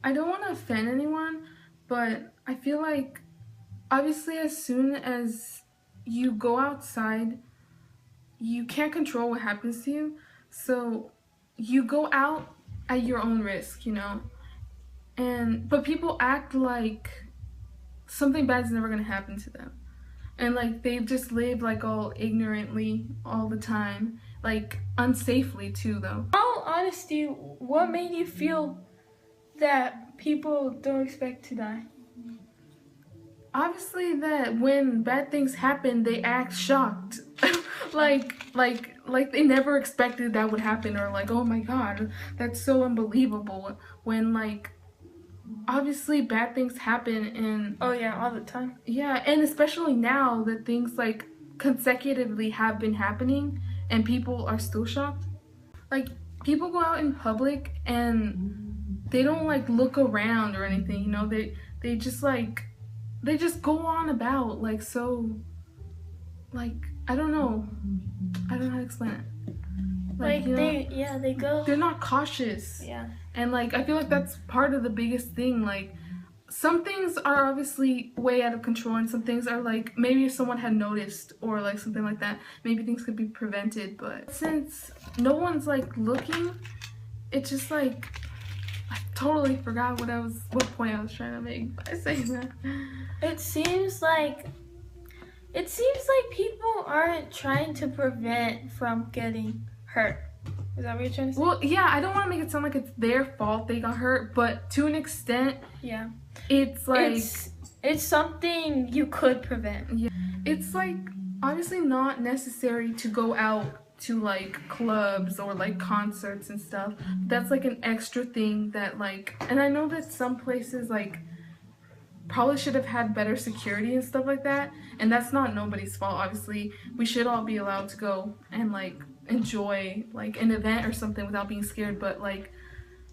I don't want to offend anyone, but I feel like obviously as soon as you go outside, you can't control what happens to you. So you go out at your own risk, you know? And but people act like something bad's never going to happen to them. And like they just live like all ignorantly all the time, like unsafely too though. All honesty, what made you feel that people don't expect to die? Obviously that when bad things happen they act shocked. like they never expected that would happen, or like, oh my god, that's so unbelievable, when like obviously bad things happen. And Oh yeah, all the time. yeah, and especially now that things like consecutively have been happening and people are still shocked. Like people go out in public and they don't like look around or anything, you know? They just like they just go on about like, so like I don't know how to explain it. Like you know, they go. they're not cautious. Yeah. And like I feel like that's part of the biggest thing. Like some things are obviously way out of control, and some things are like maybe if someone had noticed or like something like that, maybe things could be prevented. But since no one's like looking, it's just like I totally forgot what point I was trying to make by saying that. It seems like people aren't trying to prevent from getting hurt. Is that what you're trying to say? Well, yeah, I don't want to make it sound like it's their fault they got hurt, but to an extent, Yeah. it's like it's something you could prevent. Yeah. It's like obviously not necessary to go out to like clubs or like concerts and stuff. That's like an extra thing that like, and I know that some places like probably should have had better security and stuff like that, and that's not nobody's fault. Obviously we should all be allowed to go and like enjoy like an event or something without being scared, but like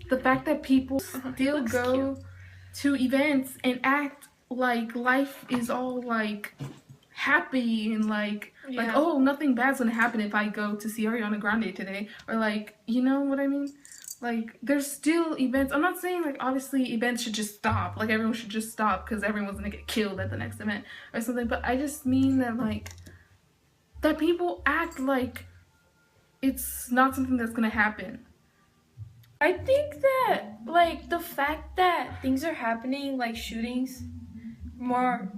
the fact that people still go to events and act like life is all like happy and like oh, nothing bad's gonna happen if I go to see Ariana Grande today, or like, you know what I mean? Like there's still events. I'm not saying like obviously events should just stop, like everyone should just stop because everyone's gonna get killed at the next event or something, but I just mean that like that people act like it's not something that's gonna happen. I think that like the fact that things are happening, like shootings, more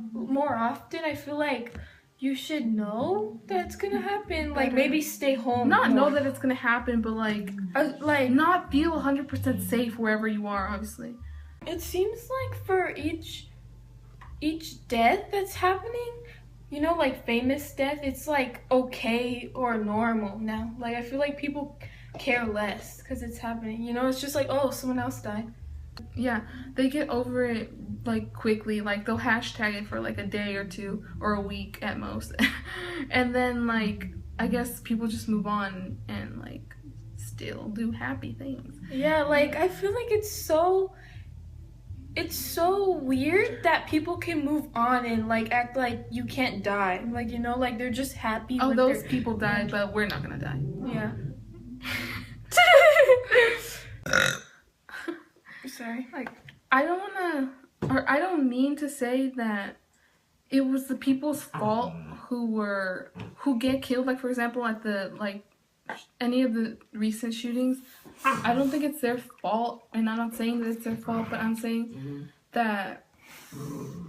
often, I feel like you should know that it's gonna happen. Like maybe stay home. Not more. know that it's gonna happen, but like not feel 100% safe wherever you are. Obviously, it seems like for each death that's happening, you know, like famous death, it's like okay or normal now. Like I feel like people care less because it's happening, you know? It's just like, oh, someone else died. Yeah, they get over it like quickly. Like they'll hashtag it for like a day or two or a week at most, and then like I guess people just move on and like still do happy things. Yeah, like I feel like it's so weird that people can move on and like act like you can't die, like, you know, like they're just happy. Oh, those people died, but we're not gonna die. Yeah. Sorry. Like I don't mean to say that it was the people's fault who get killed, like for example at the like any of the recent shootings. I don't think it's their fault, and I'm not saying that it's their fault, but I'm saying that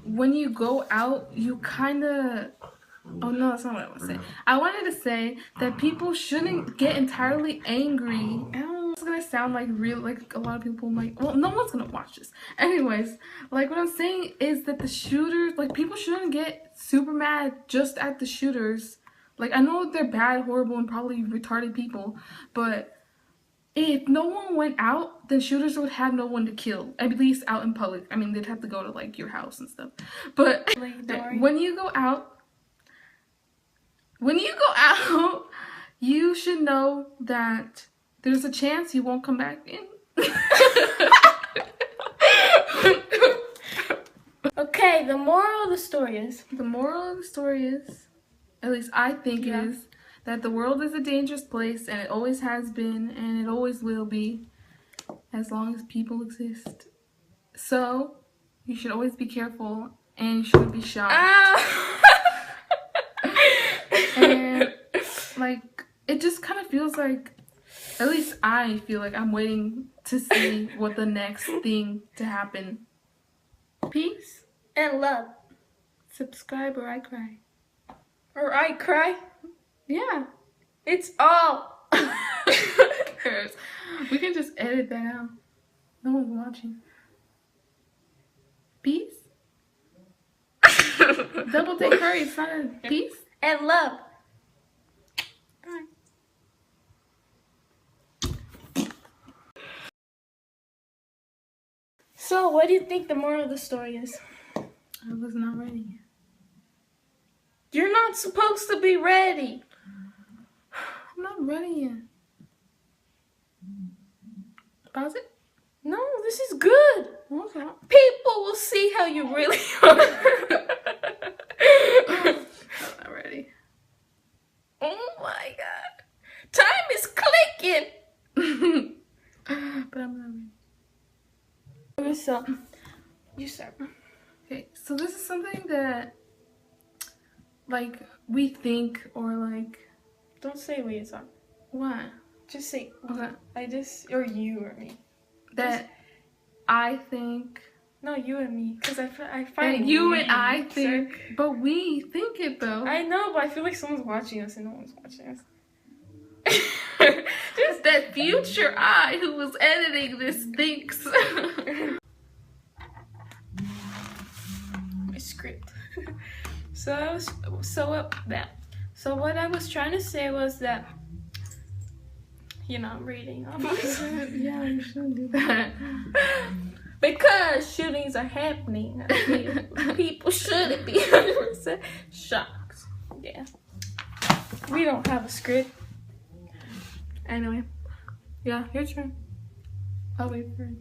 when you go out, you kind of... Oh no, that's not what I want to say. I wanted to say that people shouldn't get entirely angry. I don't know, it's gonna sound like real, like a lot of people might... Well, no one's gonna watch this. Anyways, like what I'm saying is that the shooters, like people shouldn't get super mad just at the shooters. Like I know they're bad, horrible, and probably retarded people, but if no one went out, then shooters would have no one to kill, at least out in public. I mean, they'd have to go to like your house and stuff. But when you go out, you should know that there's a chance you won't come back in. Okay, the moral of the story is... The moral of the story is, at least I think it is, that the world is a dangerous place, and it always has been, and it always will be, as long as people exist. So you should always be careful and you shouldn't be shocked. Ow! And like it just kind of feels like, at least I feel like I'm waiting to see what the next thing to happen. Peace And love. Subscribe or I cry. Or I cry. Yeah. It's all. Who cares? We can just edit that out. No one's watching. Peace. Double take hurry. It's not a peace. And love. So, what do you think the moral of the story is? I was not ready. You're not supposed to be ready. I'm not ready yet. Pause it? No, this is good. Okay. People will see how you really are. I'm not ready. Oh my god. Time is clicking. But I'm not ready. So, you start. Okay, so this is something that, like, we think or like... Don't say what you thought. What? Just say, Okay. or you or me. That I think... No, you and me. Because I find And you we, and I think... sir. But we think it, though. I know, but I feel like someone's watching us and no one's watching us. Just that future I who was editing this thinks. My script. So what I was trying to say was that, you know, I'm reading obviously. Yeah, you shouldn't do that. Because shootings are happening. People shouldn't be 100% shocked. Yeah. We don't have a script. Anyway. Yeah, your turn. I'll wait for it.